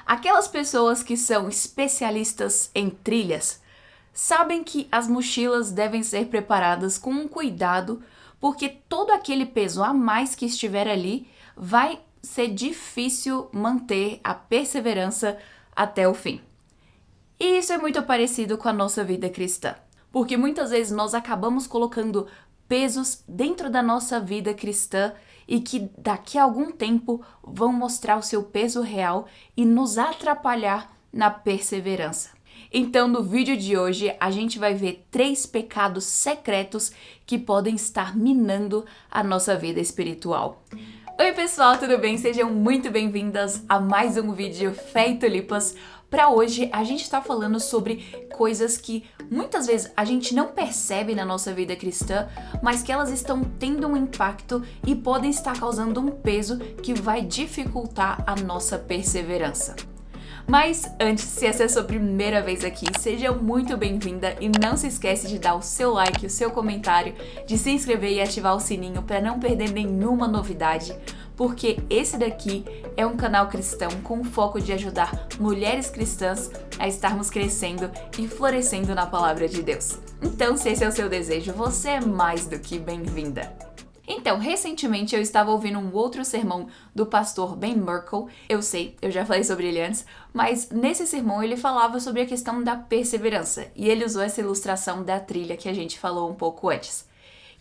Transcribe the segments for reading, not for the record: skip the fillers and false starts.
Aquelas pessoas que são especialistas em trilhas sabem que as mochilas devem ser preparadas com um cuidado, porque todo aquele peso a mais que estiver ali vai ser difícil manter a perseverança até o fim. E isso é muito parecido com a nossa vida cristã, porque muitas vezes nós acabamos colocando pesos dentro da nossa vida cristã e que daqui a algum tempo vão mostrar o seu peso real e nos atrapalhar na perseverança. Então, no vídeo de hoje, a gente vai ver 3 pecados secretos que podem estar minando a nossa vida espiritual. Oi pessoal, tudo bem? Sejam muito bem-vindas a mais um vídeo Fé e Tulipas. Para hoje, a gente está falando sobre coisas que muitas vezes a gente não percebe na nossa vida cristã, mas que elas estão tendo um impacto e podem estar causando um peso que vai dificultar a nossa perseverança. Mas antes, se essa é a sua primeira vez aqui, seja muito bem-vinda e não se esquece de dar o seu like, o seu comentário, de se inscrever e ativar o sininho para não perder nenhuma novidade, porque esse daqui é um canal cristão com o foco de ajudar mulheres cristãs a estarmos crescendo e florescendo na palavra de Deus. Então, se esse é o seu desejo, você é mais do que bem-vinda. Então, recentemente eu estava ouvindo um outro sermão do pastor Ben Merkle. Eu sei, eu já falei sobre ele antes, mas nesse sermão ele falava sobre a questão da perseverança e ele usou essa ilustração da trilha que a gente falou um pouco antes.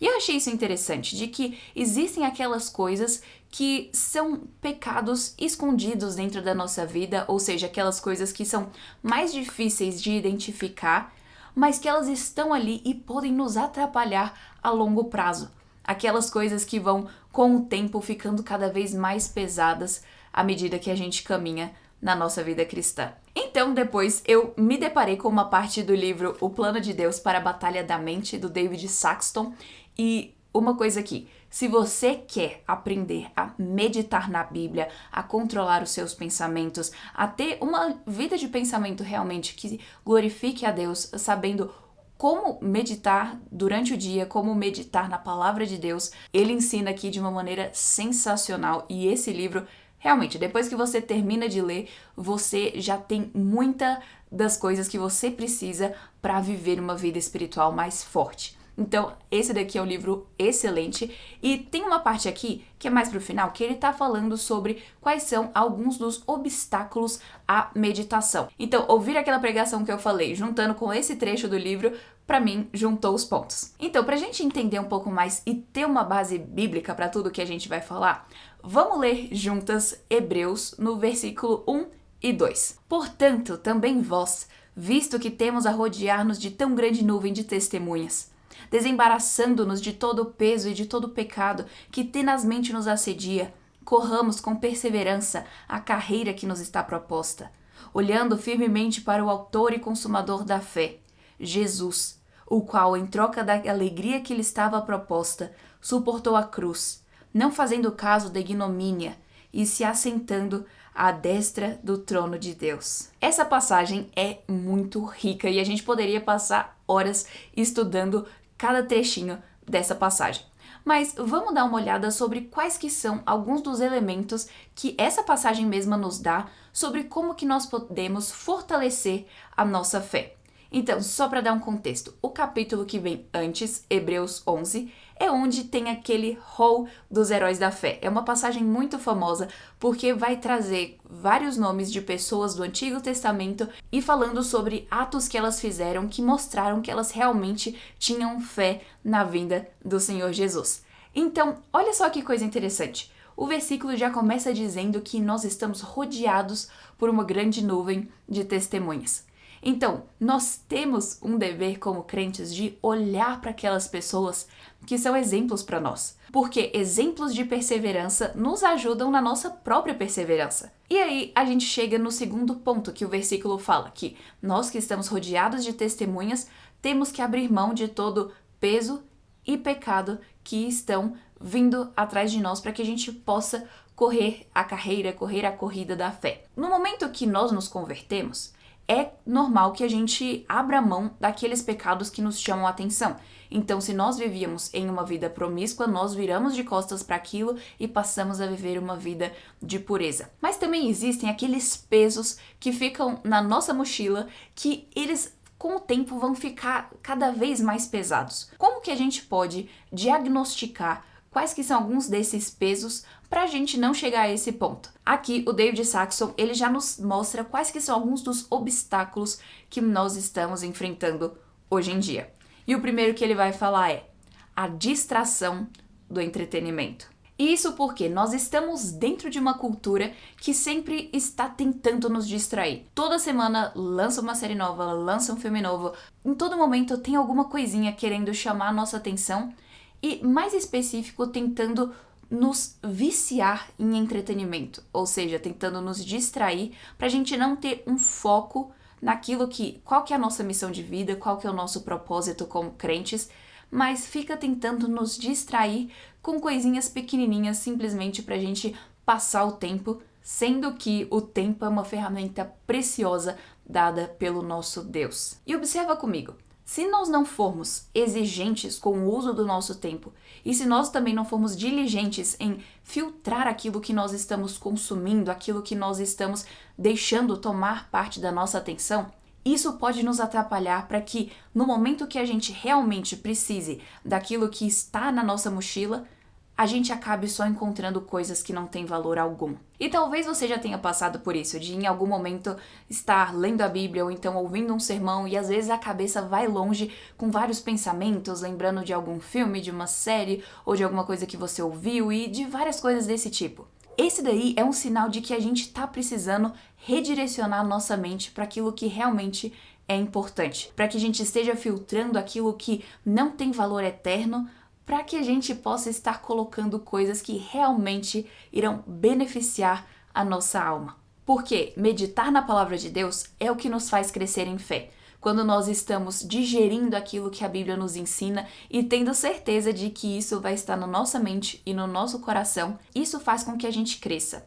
E eu achei isso interessante, de que existem aquelas coisas que são pecados escondidos dentro da nossa vida, ou seja, aquelas coisas que são mais difíceis de identificar, mas que elas estão ali e podem nos atrapalhar a longo prazo. Aquelas coisas que vão, com o tempo, ficando cada vez mais pesadas à medida que a gente caminha na nossa vida cristã. Então, depois, eu me deparei com uma parte do livro O Plano de Deus para a Batalha da Mente, do David Saxton, e uma coisa aqui, se você quer aprender a meditar na Bíblia, a controlar os seus pensamentos, a ter uma vida de pensamento realmente que glorifique a Deus, sabendo como meditar durante o dia, como meditar na palavra de Deus, ele ensina aqui de uma maneira sensacional. E esse livro, realmente, depois que você termina de ler, você já tem muita das coisas que você precisa para viver uma vida espiritual mais forte. Então, esse daqui é um livro excelente e tem uma parte aqui, que é mais pro final, que ele tá falando sobre quais são alguns dos obstáculos à meditação. Então, ouvir aquela pregação que eu falei, juntando com esse trecho do livro, pra mim, juntou os pontos. Então, pra gente entender um pouco mais e ter uma base bíblica para tudo que a gente vai falar, vamos ler juntas Hebreus no versículo 1 e 2. Portanto, também vós, visto que temos a rodear-nos de tão grande nuvem de testemunhas, desembaraçando-nos de todo o peso e de todo o pecado que tenazmente nos assedia, corramos com perseverança a carreira que nos está proposta, olhando firmemente para o autor e consumador da fé, Jesus, o qual, em troca da alegria que lhe estava proposta, suportou a cruz, não fazendo caso da ignomínia, e se assentando à destra do trono de Deus. Essa passagem é muito rica e a gente poderia passar horas estudando cada trechinho dessa passagem. Mas vamos dar uma olhada sobre quais que são alguns dos elementos que essa passagem mesma nos dá sobre como que nós podemos fortalecer a nossa fé. Então, só para dar um contexto, o capítulo que vem antes, Hebreus 11, é onde tem aquele hall dos heróis da fé. É uma passagem muito famosa porque vai trazer vários nomes de pessoas do Antigo Testamento e falando sobre atos que elas fizeram que mostraram que elas realmente tinham fé na vinda do Senhor Jesus. Então, olha só que coisa interessante. O versículo já começa dizendo que nós estamos rodeados por uma grande nuvem de testemunhas. Então, nós temos um dever como crentes de olhar para aquelas pessoas que são exemplos para nós, porque exemplos de perseverança nos ajudam na nossa própria perseverança. E aí a gente chega no segundo ponto que o versículo fala, que nós que estamos rodeados de testemunhas, temos que abrir mão de todo peso e pecado que estão vindo atrás de nós para que a gente possa correr a carreira, correr a corrida da fé. No momento que nós nos convertemos, é normal que a gente abra mão daqueles pecados que nos chamam a atenção. Então, se nós vivíamos em uma vida promíscua, nós viramos de costas para aquilo e passamos a viver uma vida de pureza. Mas também existem aqueles pesos que ficam na nossa mochila que eles com o tempo vão ficar cada vez mais pesados. Como que a gente pode diagnosticar quais que são alguns desses pesos para a gente não chegar a esse ponto? Aqui o David Saxon ele já nos mostra quais que são alguns dos obstáculos que nós estamos enfrentando hoje em dia. E o primeiro que ele vai falar é a distração do entretenimento. Isso porque nós estamos dentro de uma cultura que sempre está tentando nos distrair. Toda semana lança uma série nova, lança um filme novo. Em todo momento tem alguma coisinha querendo chamar a nossa atenção e, mais específico, tentando nos viciar em entretenimento. Ou seja, tentando nos distrair para a gente não ter um foco naquilo qual que é a nossa missão de vida, qual que é o nosso propósito como crentes, mas fica tentando nos distrair com coisinhas pequenininhas simplesmente pra gente passar o tempo, sendo que o tempo é uma ferramenta preciosa dada pelo nosso Deus. E observa comigo, se nós não formos exigentes com o uso do nosso tempo e se nós também não formos diligentes em filtrar aquilo que nós estamos consumindo, aquilo que nós estamos deixando tomar parte da nossa atenção, isso pode nos atrapalhar para que, no momento que a gente realmente precise daquilo que está na nossa mochila, a gente acabe só encontrando coisas que não têm valor algum. E talvez você já tenha passado por isso, de em algum momento estar lendo a Bíblia ou então ouvindo um sermão e às vezes a cabeça vai longe com vários pensamentos, lembrando de algum filme, de uma série ou de alguma coisa que você ouviu e de várias coisas desse tipo. Esse daí é um sinal de que a gente está precisando redirecionar nossa mente para aquilo que realmente é importante, para que a gente esteja filtrando aquilo que não tem valor eterno, para que a gente possa estar colocando coisas que realmente irão beneficiar a nossa alma. Porque meditar na palavra de Deus é o que nos faz crescer em fé. Quando nós estamos digerindo aquilo que a Bíblia nos ensina e tendo certeza de que isso vai estar na nossa mente e no nosso coração, isso faz com que a gente cresça.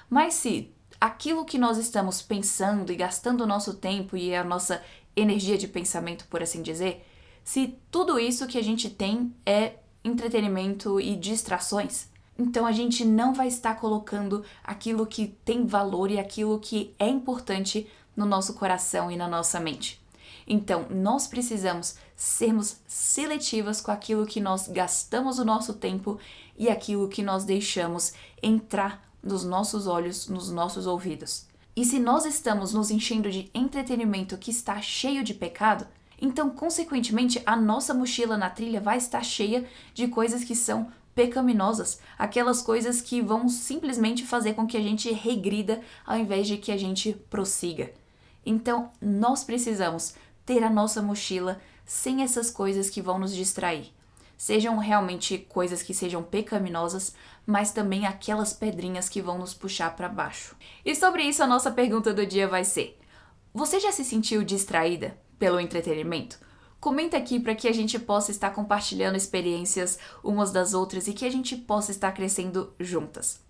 Mas se aquilo que nós estamos pensando e gastando o nosso tempo e a nossa energia de pensamento, por assim dizer, se tudo isso que a gente tem é entretenimento e distrações, então a gente não vai estar colocando aquilo que tem valor e aquilo que é importante no nosso coração e na nossa mente. Então, nós precisamos sermos seletivas com aquilo que nós gastamos o nosso tempo e aquilo que nós deixamos entrar nos nossos olhos, nos nossos ouvidos. E se nós estamos nos enchendo de entretenimento que está cheio de pecado, então, consequentemente, a nossa mochila na trilha vai estar cheia de coisas que são pecaminosas, aquelas coisas que vão simplesmente fazer com que a gente regrida ao invés de que a gente prossiga. Então, nós precisamos ter a nossa mochila sem essas coisas que vão nos distrair. Sejam realmente coisas que sejam pecaminosas, mas também aquelas pedrinhas que vão nos puxar para baixo. E sobre isso, a nossa pergunta do dia vai ser: você já se sentiu distraída pelo entretenimento? Comenta aqui para que a gente possa estar compartilhando experiências umas das outras e que a gente possa estar crescendo juntas.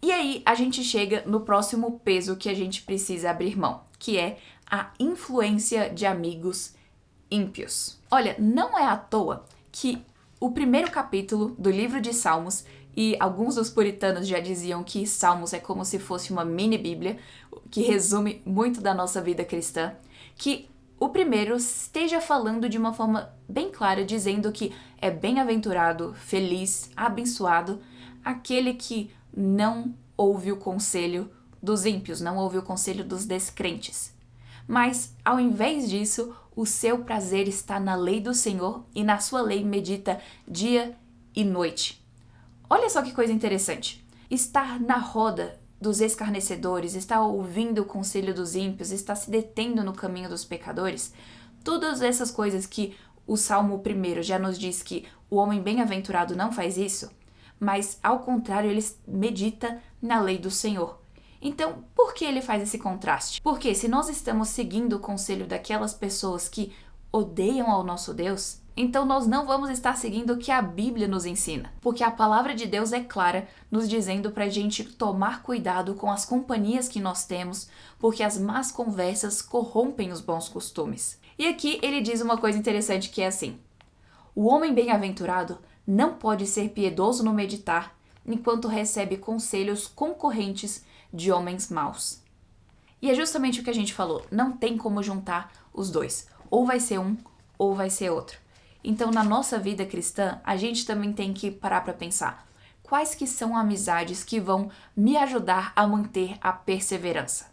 E aí a gente chega no próximo peso que a gente precisa abrir mão, que é a influência de amigos ímpios. Olha, não é à toa que o primeiro capítulo do livro de Salmos, e alguns dos puritanos já diziam que Salmos é como se fosse uma mini Bíblia, que resume muito da nossa vida cristã, que o primeiro esteja falando de uma forma bem clara, dizendo que é bem-aventurado, feliz, abençoado, aquele que não ouve o conselho dos ímpios, não ouve o conselho dos descrentes. Mas, ao invés disso, o seu prazer está na lei do Senhor e na sua lei medita dia e noite. Olha só que coisa interessante. Estar na roda dos escarnecedores, estar ouvindo o conselho dos ímpios, estar se detendo no caminho dos pecadores, todas essas coisas que o Salmo 1 já nos diz que o homem bem-aventurado não faz isso, mas ao contrário, ele medita na lei do Senhor. Então, por que ele faz esse contraste? Porque se nós estamos seguindo o conselho daquelas pessoas que odeiam ao nosso Deus, Então nós não vamos estar seguindo o que a Bíblia nos ensina, porque a palavra de Deus é clara, nos dizendo para a gente tomar cuidado com as companhias que nós temos, porque as más conversas corrompem os bons costumes. E aqui ele diz uma coisa interessante que é assim: o homem bem-aventurado não pode ser piedoso no meditar, enquanto recebe conselhos concorrentes de homens maus. E é justamente o que a gente falou, não tem como juntar os dois. Ou vai ser um, ou vai ser outro. Então, na nossa vida cristã, a gente também tem que parar para pensar quais que são amizades que vão me ajudar a manter a perseverança.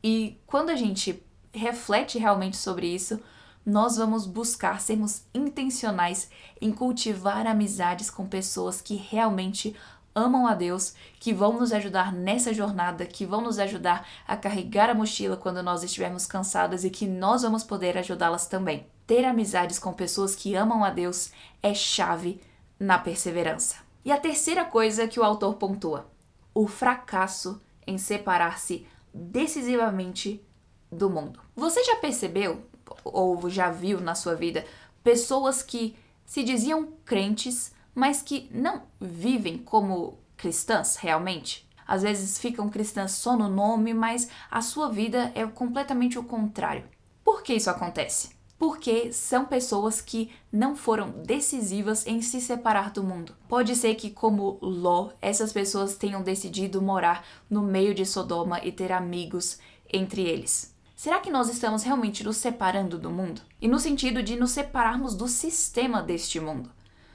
E quando a gente reflete realmente sobre isso, nós vamos buscar sermos intencionais em cultivar amizades com pessoas que realmente amam a Deus, que vão nos ajudar nessa jornada, que vão nos ajudar a carregar a mochila quando nós estivermos cansadas e que nós vamos poder ajudá-las também. Ter amizades com pessoas que amam a Deus é chave na perseverança. E a terceira coisa que o autor pontua: o fracasso em separar-se decisivamente do mundo. Você já percebeu, ou já viu na sua vida, pessoas que se diziam crentes, mas que não vivem como cristãs realmente? Às vezes ficam cristãs só no nome, mas a sua vida é completamente o contrário. Por que isso acontece? Porque são pessoas que não foram decisivas em se separar do mundo. Pode ser que, como Ló, essas pessoas tenham decidido morar no meio de Sodoma e ter amigos entre eles. Será que nós estamos realmente nos separando do mundo? E no sentido de nos separarmos do sistema deste mundo.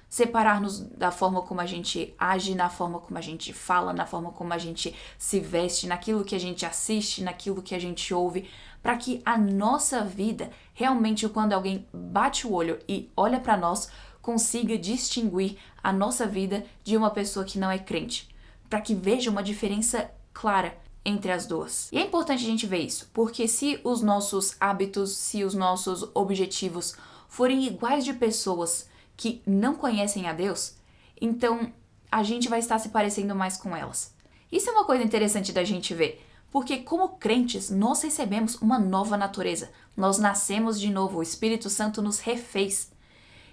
Separar-nos da forma como a gente age, na forma como a gente fala, na forma como a gente se veste, naquilo que a gente assiste, naquilo que a gente ouve, para que a nossa vida, realmente, quando alguém bate o olho e olha para nós, consiga distinguir a nossa vida de uma pessoa que não é crente, para que veja uma diferença clara entre as duas. E é importante a gente ver isso, porque se os nossos hábitos, se os nossos objetivos forem iguais de pessoas que não conhecem a Deus, então a gente vai estar se parecendo mais com elas. Isso é uma coisa interessante da gente ver, porque como crentes nós recebemos uma nova natureza, nós nascemos de novo, o Espírito Santo nos refez.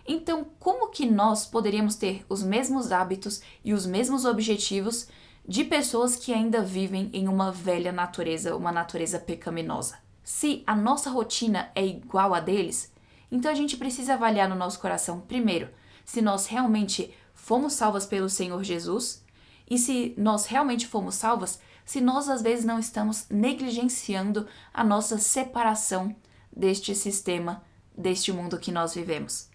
Então, como que nós poderíamos ter os mesmos hábitos e os mesmos objetivos de pessoas que ainda vivem em uma velha natureza, uma natureza pecaminosa? Se a nossa rotina é igual a deles, então a gente precisa avaliar no nosso coração, primeiro, se nós realmente fomos salvas pelo Senhor Jesus e se nós realmente fomos salvas, se nós às vezes não estamos negligenciando a nossa separação deste sistema, deste mundo que nós vivemos.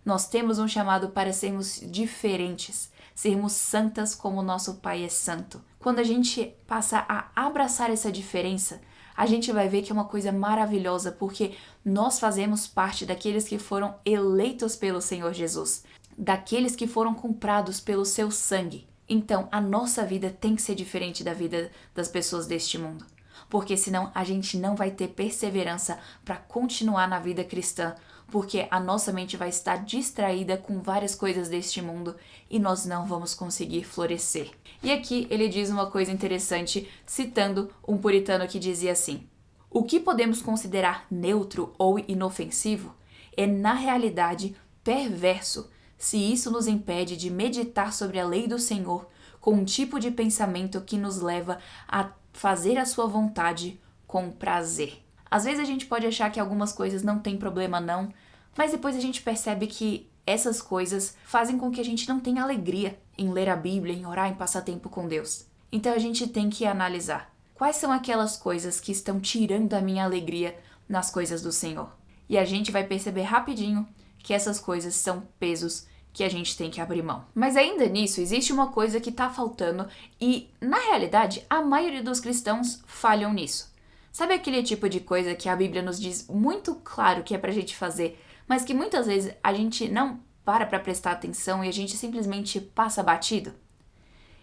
Nós temos um chamado para sermos diferentes, sermos santas como o nosso Pai é santo. Quando a gente passa a abraçar essa diferença, a gente vai ver que é uma coisa maravilhosa, porque nós fazemos parte daqueles que foram eleitos pelo Senhor Jesus, daqueles que foram comprados pelo seu sangue. Então, a nossa vida tem que ser diferente da vida das pessoas deste mundo, porque senão a gente não vai ter perseverança para continuar na vida cristã, porque a nossa mente vai estar distraída com várias coisas deste mundo e nós não vamos conseguir florescer. E aqui ele diz uma coisa interessante, citando um puritano que dizia assim: o que podemos considerar neutro ou inofensivo é, na realidade, perverso, se isso nos impede de meditar sobre a lei do Senhor com um tipo de pensamento que nos leva a fazer a sua vontade com prazer. Às vezes a gente pode achar que algumas coisas não tem problema não, mas depois a gente percebe que essas coisas fazem com que a gente não tenha alegria em ler a Bíblia, em orar, em passar tempo com Deus. Então a gente tem que analisar quais são aquelas coisas que estão tirando a minha alegria nas coisas do Senhor. E a gente vai perceber rapidinho que essas coisas são pesos que a gente tem que abrir mão. Mas ainda nisso, existe uma coisa que está faltando e, na realidade, a maioria dos cristãos falham nisso. Sabe aquele tipo de coisa que a Bíblia nos diz muito claro que é pra gente fazer, mas que muitas vezes a gente não para prestar atenção e a gente simplesmente passa batido?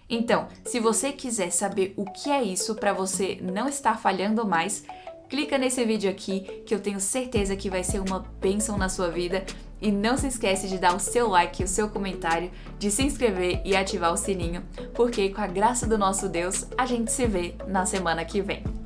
Então, se você quiser saber o que é isso para você não estar falhando mais, clica nesse vídeo aqui que eu tenho certeza que vai ser uma bênção na sua vida. E não se esquece de dar o seu like, o seu comentário, de se inscrever e ativar o sininho, porque com a graça do nosso Deus, a gente se vê na semana que vem.